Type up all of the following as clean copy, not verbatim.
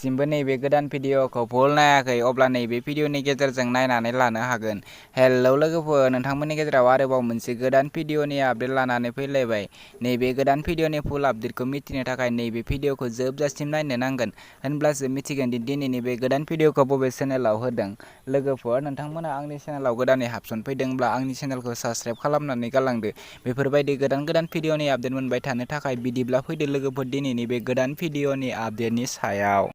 दासिमबो नैबे गोदान भिडिअखौ फुल नायाखै अब्ला नैबे भिडिअनि गेजेरजों नायनानै लानो हागोन। हेलौ लोगोफोर, नोंथांमोननि गेजेराव आरोबाव मोनसे गोदान भिडिअनि आपडेट लानानै फैलायबाय। नैबे गोदान भिडिअनि फुल आपडेटखौ मिथिनो थाखाय नैबे भिडिअखौ जोबजासिम नायनो नांगोन, होनब्लासो मिथिगोन दि दिनैनि बे गोदान भिडिअखौ बबे चेनेलाव होदों। लोगोफोर, नोंथांमोना आंनि चेनेलाव गोदानै हाबसनफैदोंब्ला आंनि चेनेलखौ साबस्क्राइब खालामनानै गालांदो। बेफोरबायदि गोदान भिडिअनि आपडेट मोनबाय थानो थाखाय। बिदिब्ला फैदो लोगोफोर दिनैनि बे गोदान भिडिअनि आपडेटनि सायाव।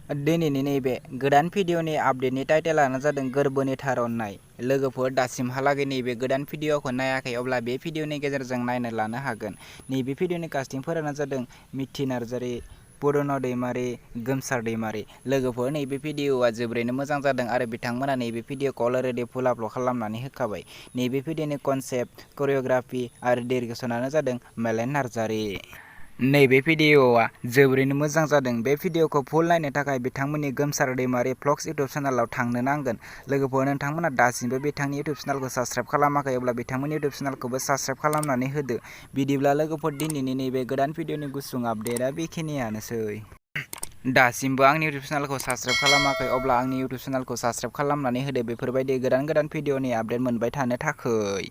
दिनैनि नैबे गोदान भिडिअनि आपडेटनि टाइटेलानो जादों गोरबोनि थार अननाय। लोगोफोर, दासिमहालागै नैबे गोदान भिडिअखौ नायाखै अब्ला बे भिडिअनि गेजेरजों नायनो लानो हागोन। नैबे भिडिअनि कास्टिंफोरानो जादों मिथि नार्जारि, बोदो दैमारि, गोमसार दैमारि। लोगोफोर, नैबे भिडिअआ जोबोरैनो मोजां जादों आरो बिथांमोना नैबे भिडिअखौ अलरेडि फुल आपल'ड खालामनानै होखाबाय। नैबे भिडिअनि कनसेप्ट, करिय'ग्राफि आरो डिरेक्सनानो जादों मिथि नार्जारि। नैबे भिडिअआ जोबोरैनो मोजां जादों। बे भिडिअखौ फुल नायनो थाखाय बिथांमोननि गोमसार दैमारि भ्लग्स इउटुब चेनेलाव थांनो नांगोन। लोगोफोर, नोंथांमोना दासिमबो बिथांनि इउटुब चेनेलखौ साबस्क्राइब खालामाखै अब्ला बिथांमोननि इउटुब चेनेलखौबो साबस्क्राइब खालामनानै होदो। बिदिब्ला लोगोफोर, दिनैनि नैबे गोदान भिडिअनि गुसुं आपडेटआ बेखिनियानोसै। दासिमबो आंनि इउटुब चेनेलखौ साबस्क्राइब खालामाखै अब्ला आंनि इउटुब चेनेलखौ साबस्क्राइब खालामनानै होदो बेफोरबायदि गोदान भिडिअनि आपडेट मोनबाय थानो थाखै।